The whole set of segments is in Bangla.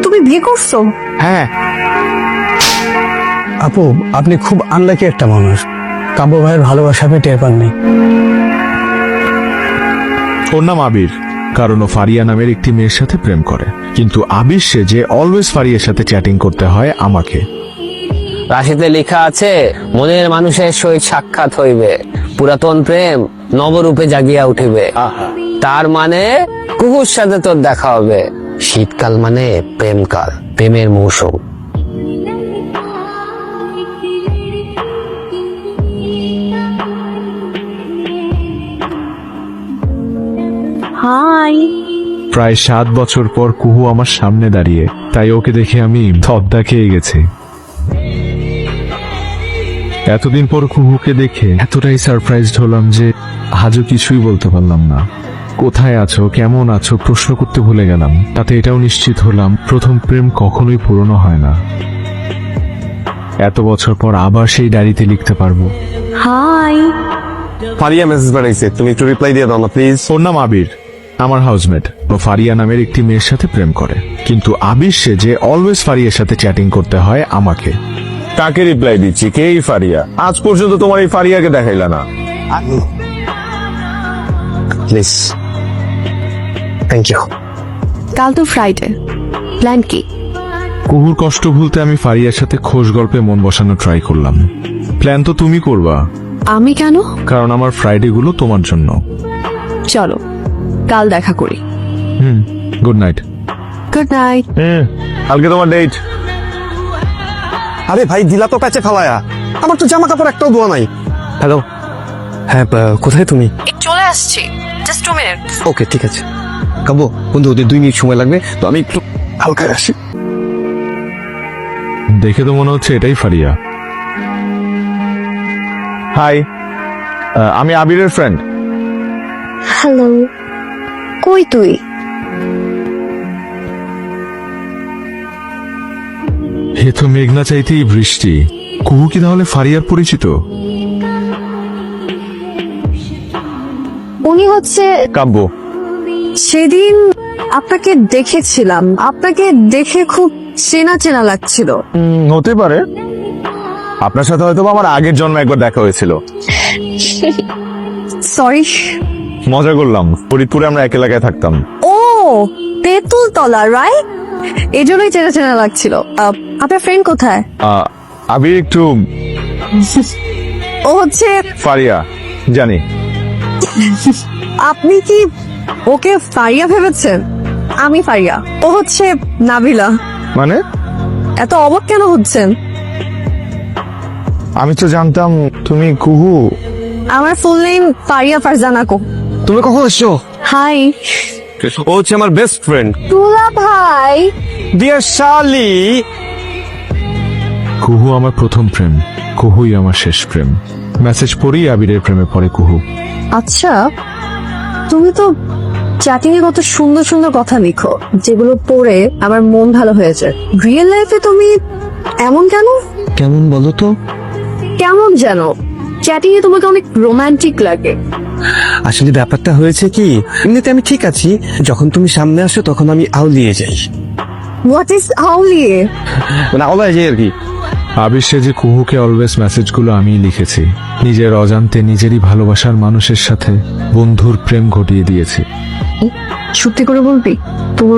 তুমি বিয়ে করছো? হ্যাঁ। আপু, আপনি খুব আনলাকি একটা মানুষ। কাব্য ভাইয়ের ভালোবাসা আপনি টের পাননি। ওর নাম আবির, কারণ ও ফারিয়া নামের একটি মেয়ের সাথে প্রেম করে, কিন্তু আবির সে যে অলওয়েজ ফারিয়ার সাথে চ্যাটিং করতে হয় আমাকে। রাশিতে লেখা আছে, মনের মানুষের সহিত সাক্ষাৎ হইবে, পুরাতন প্রেম নবরূপে জাগিয়া উঠিবে। তার মানে কুকুর সাথে তোর দেখা হবে। শীতকাল মানে প্রেমকাল, প্রেমের মৌসুম। হাই। প্রায় 7 বছর পর কুহু আমার সামনে দাঁড়িয়ে, তাই ওকে দেখে আমি ধদ্দা খেয়ে গেছি। এতদিন পর কুহুকে দেখে এতটাই সারপ্রাইজড হলাম যে আজও কিছুই বলতে পারলাম না। কোথায় আছো, কেমন আছো প্রশ্ন করতে ভুলে গেলাম। তাতে এটাও নিশ্চিত হলাম প্রথম প্রেম কখনোই পুরনো হয় না। এত বছর পর আবার সেই ডায়েরিতে লিখতে পারবো। হাই। ফারিয়া মেসেজ বানাইছে, তুমি একটু রিপ্লাই দিয়ে দাও না প্লিজ। ওর নাম আবির, আমার হাউসমেট। ও ফারিয়া নামের একটি মেয়ের সাথে প্রেম করে, কিন্তু আবির সে যে অলওয়েজ ফারিয়ার সাথে চ্যাটিং করতে হয় আমাকে। কাকে রিপ্লাই দিচ্ছি? কে এই ফারিয়া? আজ পর্যন্ত তোমার এই ফারিয়াকে দেখাইলা না। Please, thank you. কাল তো ফ্রাইডে, প্ল্যান কি? কুহুর কষ্ট ভুলতে আমি ফারিয়ার সাথে খোশ গল্পে মন বসানো ট্রাই করলাম। প্ল্যান তো তুমি করবা। আমি কেন? কারণ আমার ফ্রাইডে গুলো তোমার জন্য। চলো কাল দেখা করি। Good night. Good night. কালকে তোমার ডেট। আরে ভাই, দিলা তো কাছে খাওয়ায়া, আমার তো জামা কাপড় একটাও ধোয়া নাই। হ্যালো, হ্যাঁ কোথায় তুমি? চলে আসছি, জাস্ট 2 মিনিট। ওকে ঠিক আছে। কাব্য বন্ধু, ওদের 2 মিনিট সময় লাগবে, তো আমি একটু হালকায় আসি। দেখে তো মনে হচ্ছে এটাই ফারিয়া। হাই, আমি আবিরের ফ্রেন্ড। হ্যালো, কই তুই? হে তো মেঘনা চাইতেই বৃষ্টি। কুহু কি তাহলে ফারিয়ার পরিচিত? উনি হচ্ছে কাব্য। সেদিন আপনাকে দেখেছিলাম, আপনাকে দেখে খুব চেনা চেনা লাগছিল। হতে পারে, আপনার সাথে হয়তো আমার আগের জন্মে একবার দেখা হয়েছিল। সরি। মজা করলাম, ফরিদপুরে আমরা এক এলাকায় থাকতাম। ও, তেঁতুল তলা, রাইট? এই জন্যই চেনা চেনা লাগছিল। আপনার ফ্রেন্ড কোথায়? আবির একটু ও হচ্ছে ফারিয়া, জানি। আপনি কি ওকে ফারিয়া ভেবেছেন? আমি ফারিয়া, ও হচ্ছে নাবিলা। মানে এত অবাক কেন হচ্ছেন? আমি তো জানতাম তুমি কুহু। আমার ফুল নেম ফারিয়া ফারজানা কো। তুমি কখন এসছো? হাই। ও হচ্ছে আমার বেস্ট ফ্রেন্ড। তুলা ভাই। ডিয়ার শালি। কুহু আমার প্রথম প্রেম, কুহুই আমার শেষ প্রেম। মেসেজ পড়েই আবিরের প্রেমে পড়ে কুহু। আচ্ছা, তুমি তো চ্যাটিং এ কত সুন্দর সুন্দর কথা লিখো, যেগুলো পড়ে আমার মন ভালো হয়ে যায়। রিয়েল লাইফে তুমি এমন কেন? কেমন বলো তো? কেমন যেন চ্যাটিং এ তোমাকে অনেক রোমান্টিক লাগে। আসলে ব্যাপারটা হয়েছে কি, এমনিতে আমি ঠিক আছি, যখন তুমি সামনে আসো তখন আমি আউলিয়ে যাই। হোয়াট ইজ আউলিয়ে? মানে আউলায় যাই আর কি। আবির সে যে কুহুকে অলওয়েজ মেসেজগুলো আমিই লিখেছি। নিজের অজান্তে নিজেরই ভালোবাসার মানুষের সাথে বন্ধুর প্রেম ঘটিয়ে দিয়েছি। সত্যি করে বলবি, তোর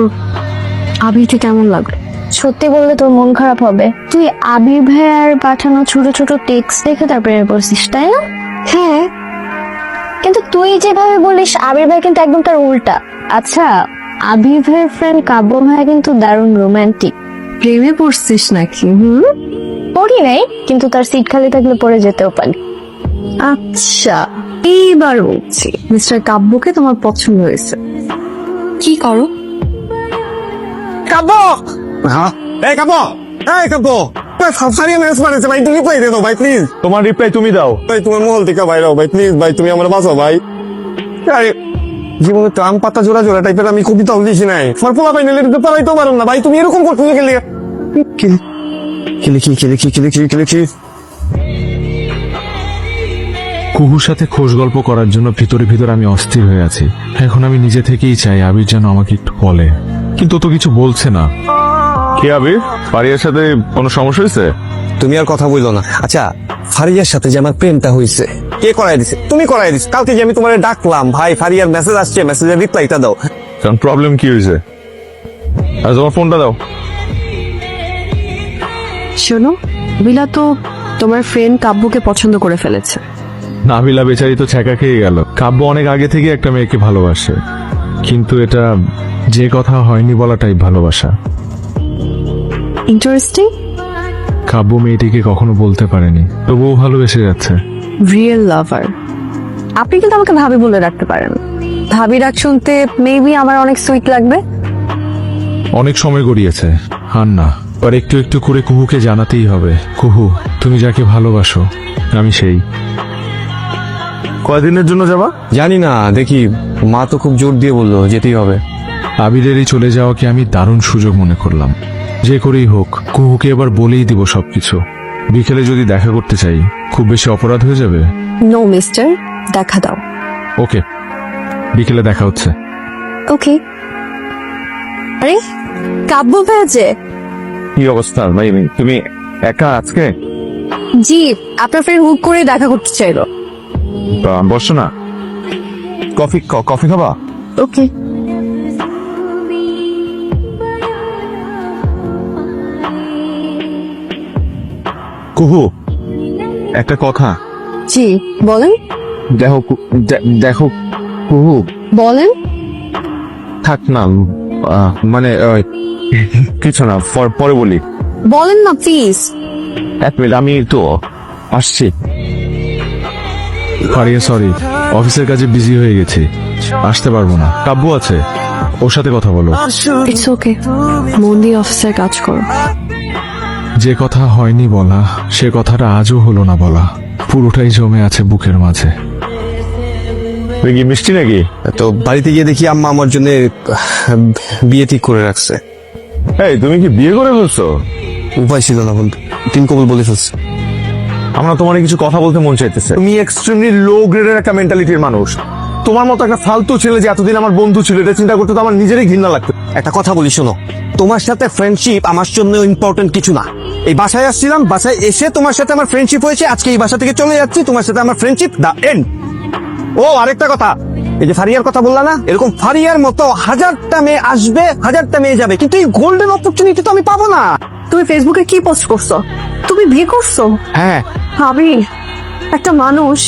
আবিরকে কেমন লাগলো? সত্যি বললে তোর মন খারাপ হবে। তুই আবির ভাইয়ার পাঠানো ছোট ছোট টেক্সট দেখে তারপরে বলছিস, তাই না? হ্যাঁ, কিন্তু তুই যেভাবে বলিস আবির ভাই কিন্তু একদম তার উল্টা। আচ্ছা, আবির ভাইয়ের ফ্রেন্ড কাব্য ভাইয়া কিন্তু দারুণ রোমান্টিক। প্রেমে পড়ছিস নাকি? পড়ি নাই, কিন্তু তার সিট খালি থাকলে পড়ে যেতেও পারি। আচ্ছা, এইবার বলছি, মিস্টার কাব্যকে তোমার পছন্দ হয়েছে। কি করো? কাব্য, হ্যাঁ এই কাব্য, এই কাব্য, ফারিয়া মেসেজ বানাইছে ভাই, তুমি রিপ্লাই দিয়ে দাও ভাই প্লিজ। তোমার রিপ্লাই তুমি দাও ভাই, তোমার মহল থেকে বাইরে হও ভাই প্লিজ ভাই, তুমি আমার বাঁচাও ভাই। আরে জীবনে তো আম পাতা জোড়া জোড়া টাইপের আমি কবিতাও লিখি নাই, আমার পোলা পাই নিলে পালাইতেও পারো না ভাই, তুমি এরকম করতে গেলে কি কুহুর সাথে খোশ গল্প করার জন্য ভিতরে ভিতরে আমি অস্থির হয়ে আছি। এখন আমি নিজে থেকেই চাই আবির যেন আমাকে একটু বলে। কিন্তু ও তো কিছু বলছে না। কি আবির, ফারিয়ার সাথে কোনো সমস্যা হয়েছে? তুমি আর কথা বললো না। আচ্ছা, ফারিয়ার সাথে যে আমার প্রেমটা হয়েছে, কে করাই দিছে? তুমি করাই দিছো। কালকে যে আমি তোমার ডাকলাম, ভাই ফারিয়ার মেসেজ আসছে, মেসেজের রিপ্লাইটা দাও। কারণ প্রবলেম কি হয়েছে? আর তোমার ফোনটা দাও। শোনো, বিলা তো তোমার ফ্রেন্ড কাব্যকে পছন্দ করে ফেলেছে। নাবিলা বেচারি তো ছ্যাঁকা খেয়ে গেল। কাব্য অনেক আগে থেকে একটা মেয়েকে ভালোবাসে, কিন্তু এটা যে কথা হয়নি বলাটাই ভালোবাসা। ইন্টারেস্টিং। কাব্য মেয়েটিকে কখনো বলতে পারেনি, তবুও ভালোবেসে যাচ্ছে। রিয়েল লাভার। আপনি কিন্তু আমাকে ভাবি বলে রাখতে পারেন। ভাবি ডাক শুনতে মেবি আমার অনেক সুইট লাগবে। অনেক সময় গড়িয়েছে, আর না, আর একটু একটু করে কুহুকে জানাতেই হবে। কুহু, তুমি যাকে ভালোবাসো আমি সেই। কয়দিনের জন্য যাবা? জানি না, দেখি। মা তো খুব জোর দিয়ে বললো যেতেই হবে। আবিরের এই চলে যাওয়াকে আমি দারুণ সুযোগ মনে করলাম। যে করেই হোক কুহুকে এবার বলেই দিব সবকিছু। বিকেলে যদি দেখা করতে চাই, খুব বেশি অপরাধ হয়ে যাবে? নো মিস্টার, দেখা দাও। ওকে, বিকেলে দেখা হচ্ছে। ওকে। আরে কাব্য পেয়েছে। কি অবস্থা ভাই, তুমি একা আজকে? জি, আপনার ফ্রেন্ড হুক করে দেখা করতে চাইলো। বসো না, কফি খাবা? ওকে। কুহু, একটা কথা। জি বলেন। দেখো কুহু, বলেন। থাক না, মানে কিছু না, পরে বলি। বলেন না প্লিজ। এক মিনিট, আমি তো আসছি। ফারিয়া সরি, অফিসের কাজে বিজি হয়ে গেছি, আসতে পারবো না। কাব্য আছে, ওর সাথে কথা বলো। ইটস ওকে, মন দিয়ে অফিসের কাজ করো। যে কথা হয়নি বলা, সে কথাটা আজও হলো না বলা। পুরোটাই জমে আছে বুকের মাঝে। তুই কি মিষ্টি নাকি? তো বাড়িতে গিয়ে দেখি আম্মা আমার জন্য বিয়ে ঠিক করে রাখছে। এই, তুমি কি বিয়ে করে ফেলছো? উপায় ছিল না বন্ধু, তিন কবুল বলে ফেলছে। আমরা তোমার কিছু কথা বলতে মন চাইতেছে। তুমি এক্সট্রিমলি লো গ্রেডের একটা মেন্টালিটির মানুষ। তোমার মতো একটা ফালতু ছেলে যে এতদিন আমার বন্ধু ছিল, এটা চিন্তা করতে তো আমার নিজেরই ঘৃণা লাগতো। একটা কথা বলি শোনো, তোমার সাথে ফ্রেন্ডশিপ আমার জন্য ইম্পর্টেন্ট কিছু না। এই বাসায় আসছিলাম, বাসায় এসে তোমার সাথে আমার ফ্রেন্ডশিপ হয়েছে, আজকে এই বাসা থেকে চলে যাচ্ছি, তোমার সাথে আমার ফ্রেন্ডশিপ দা এন্ড। ও আরেকটা কথা, এই যে ফারিয়ার কথা বললা না, এরকম ফারিয়ার মতো 1000টা মেয়ে আসবে, 1000টা মেয়ে যাবে, কিন্তু এই গোল্ডেন অপরচুনিটি তো আমি পাবো না। তুমি ফেসবুকে কি পোস্ট করছো? তুমি বিয়ে করছো? হ্যাঁ, আমি একটা মানুষ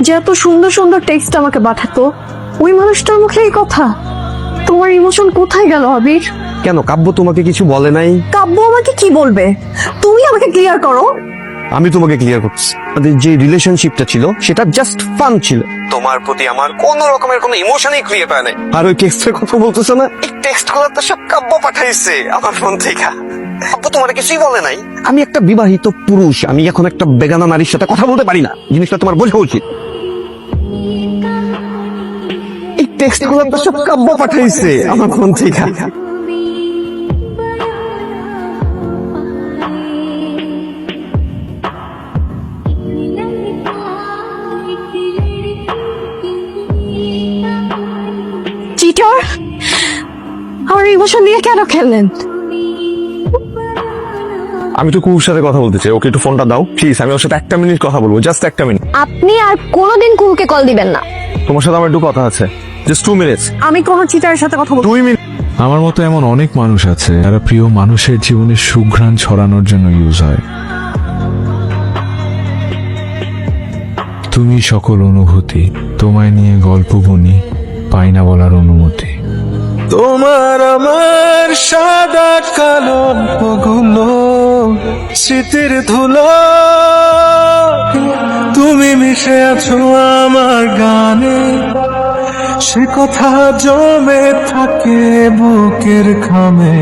যে এত সুন্দর সুন্দর টেক্সট আমাকে পাঠাতো, ওই মানুষটার মুখে এই কথা। তোমার ইমোশন কোথায় গেল আবির? কেন কাব্য তোমাকে কিছু বলে নাই? কাব্য আমাকে কি বলবে? তুমি আমাকে ক্লিয়ার করো। আমি তোমাকে ক্লিয়ার করছি, আমাদের যে রিলেশনশিপটা ছিল সেটা জাস্ট ফান ছিল। তোমার প্রতি আমার কোন রকমের কোনো ইমোশনই ক্রিয়েট হয় নাই। আর ওই টেক্সটের কথা বলতেছো না, এই টেক্সট গুলো তো সব কাব্য পাঠাইছে আমার ফোন থেকে। কাব্য তোমার কিছুই বলে নাই। আমি একটা বিবাহিত পুরুষ, আমি এখন একটা বেগানা নারীর সাথে কথা বলতে পারি না, জিনিসটা তোমার বোঝা উচিত। এই টেক্সট গুলো তো সব কাব্য পাঠাইছে আমার ফোন থেকে। চিটার, আমার ইমোশন নিয়ে কেন খেললেন? আমি তো কুহুর সাথে কথা বলতে চাই, ওকে একটু ফোনটা দাও প্লিজ। আমি ওর সাথে 1 মিনিট কথা বলবো, জাস্ট 1 মিনিট। আপনি আর কোনোদিন কুহুকে কল দিবেন না। তোমার সাথে আমার একটু কথা আছে, জাস্ট 2 মিনিটস। আমি কোনো চিটারের সাথে কথা বলবো? 2 মিনিট। আমার মতো এমন অনেক মানুষ আছে যারা প্রিয় মানুষের জীবনে সুঘ্রাণ ছড়ানোর জন্য ইউজ হয়। তুমি সকল অনুভূতি, তোমায় নিয়ে গল্প বুনি, পাই না বলার অনুমতি। তোমার আমার সাদা কালো গুলো স্মৃতির ধুলো, তুমি মিশে আছো আমার গানে, সে কথা জমে থাকে বুকের খামে,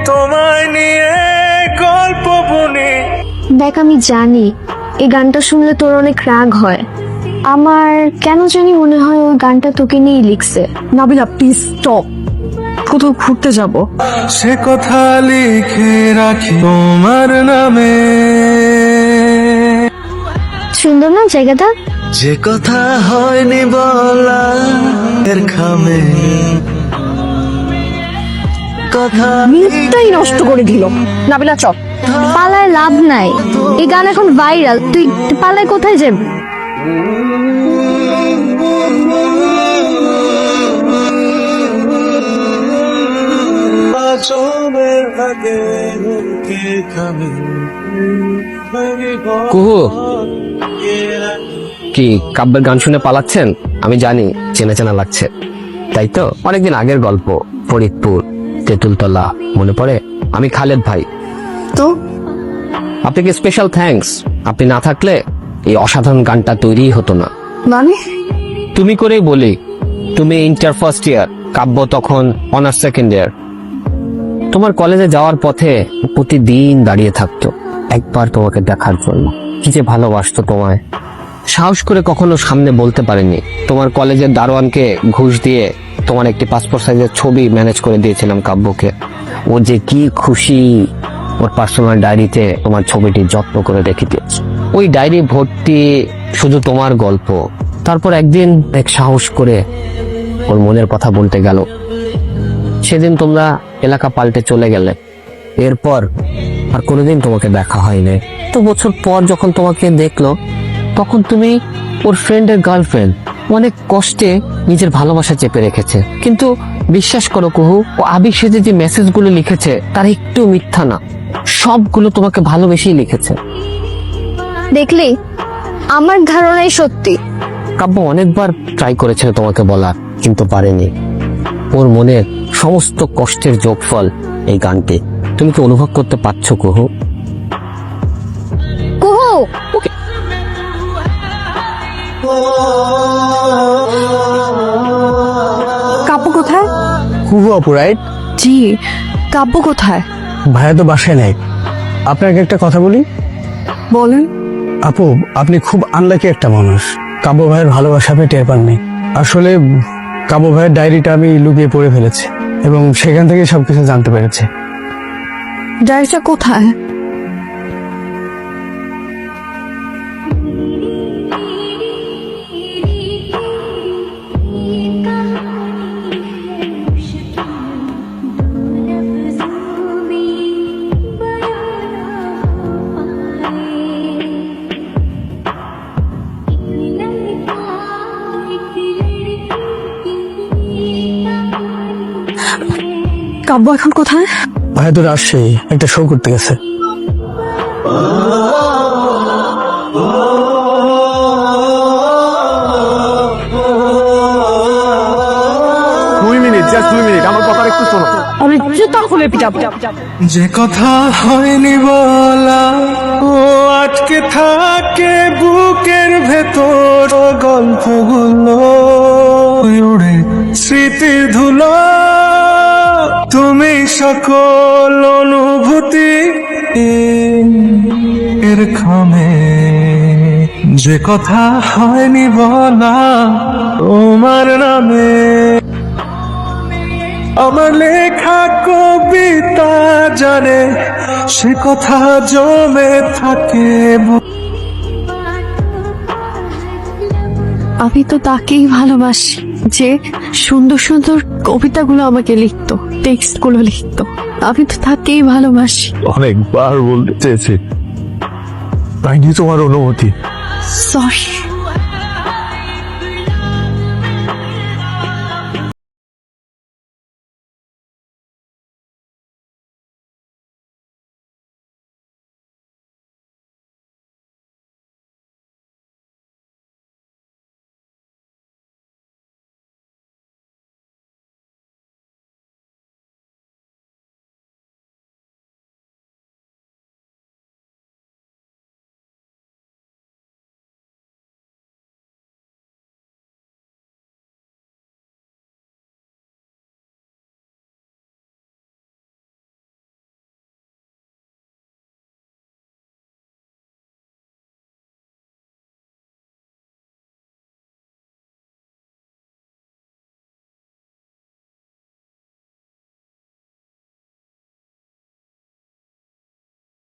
তোমায় নিয়ে গল্প বুনি। দেখ, আমি জানি এই গানটা শুনলে তোর অনেক রাগ হয়। আমার কেন জানি মনে হয় ওই গানটা তোকে নিয়েই লিখছে। নাবিলা প্লিজ স্টপ, কোথাও ঘুরতে যাব। সে কথা লিখে রাখি তোমার নামে, সুন্দর না জায়গাটা? যে কথা হয়নি বলা এর খামে, কথা মিনিটটাই নষ্ট করে দিল। নাবিলা চপ, পালায় লাভ নাই, এই গান এখন ভাইরাল, তুই পালায় কোথায় যাবি? চোমের ভাগে কে খাবে কুহু, কি কাব্যের গান শুনে পালাচ্ছেন? আমি জানি চেনা চেনা লাগছে, তাই তো? অনেকদিন আগের গল্প, ফরিদপুর, তেঁতুলতলা, মনে পড়ে? আমি খালেদ ভাই। তো আপনাকে স্পেশাল থ্যাঙ্কস, আপনি না থাকলে এই অসাধারণ গানটা তৈরি হতো না। মানে তুমি করেই বলি, তুমি ইন্টার ফার্স্ট ইয়ার, কাব্য তখন অনার্স সেকেন্ড ইয়ার। তোমার কলেজে যাওয়ার পথে প্রতিদিন দাঁড়িয়ে থাকতো একবার তোমাকে দেখার জন্য। কি যে ভালোবাসতো তোমায়, সাহস করে কখনো সামনে বলতে পারেনি। তোমার কলেজের দারোয়ানকে ঘুষ দিয়ে তোমার একটি পাসপোর্ট সাইজের ছবি ম্যানেজ করে দিয়েছিলাম কাব্যকে। ও যে কি খুশি, ওর পার্সোনাল ডায়েরিতে তোমার ছবিটি যত্ন করে রেখে দিয়েছে। ওই ডায়েরি ভর্তি শুধু তোমার গল্প। তারপর একদিন এক সাহস করে ওর মনের কথা বলতে গেল। সেদিন তোমরা এলাকা পাল্টে চলে গেলে। এরপর আর কোনোদিন তোমাকে দেখা হয়নি। তো বছর পর যখন তোমাকে দেখলো, তখন তুমি ওর ফ্রেন্ডের গার্লফ্রেন্ড। অনেক কষ্টে নিজের ভালোবাসা চেপে রেখেছে। কিন্তু বিশ্বাস করো কুহু, ও আবির সেজে যে মেসেজগুলো লিখেছে তার একটু মিথ্যা না, সবগুলো তোমাকে ভালোবেসেই লিখেছে। দেখলি, আমার ধারণাই সত্যি। কাব্য অনেকবার ট্রাই করেছিল তোমাকে বলার, কিন্তু পারেনি। ওর মনের সমস্ত কষ্টের যোগফল এই গানটি। তুমি কি অনুভব করতে পারছো কুহু? কুহু, কাব্য কোথায়? কুহু আপু রাইট? জি, কাব্য কোথায়? ভাইয়া তো বাসায় নেই। আপনাকে একটা কথা বলি বলেন। আপু, আপনি খুব আনলাকি একটা মানুষ। কাব্য ভাইয়ের ভালোবাসা আপনি টের পাননি। আসলে কাব্য ভাইয়ের ডায়েরিটা আমি লুকিয়ে পড়ে ফেলেছি এবং সেখান থেকে সবকিছু জানতে পেরেছি। ডায়েরিটা কোথায়? কাব্য এখন কোথায়? ভাইয়া তো রাজশাহী একটা শো করতে গেছে। 2 মিনিট, জাস্ট 2 মিনিট, আমার কথা একটু শোনো। আমি জুতা খুলে পিটাবো। যে কথা হয়নি বলা, ও আটকে থাকে বুকের ভেতর। গল্পগুলো উড়ে স্মৃতির ধুলো, তুমি সকল অনুভূতি এর খামে। যে কথা হয়নি বলা তোমার নামে, আমার লেখা কবিতা জানে সে কথা জমে থাকে। আমি তো তাকেই ভালোবাসি যে সুন্দর সুন্দর কবিতাগুলো আমাকে লিখতো, টেক্সটগুলো লিখতো। আমি তো তাকেই ভালোবাসি। অনেকবার বলতে চেয়েছি, পাইনি তোমার অনুমতি। সরি।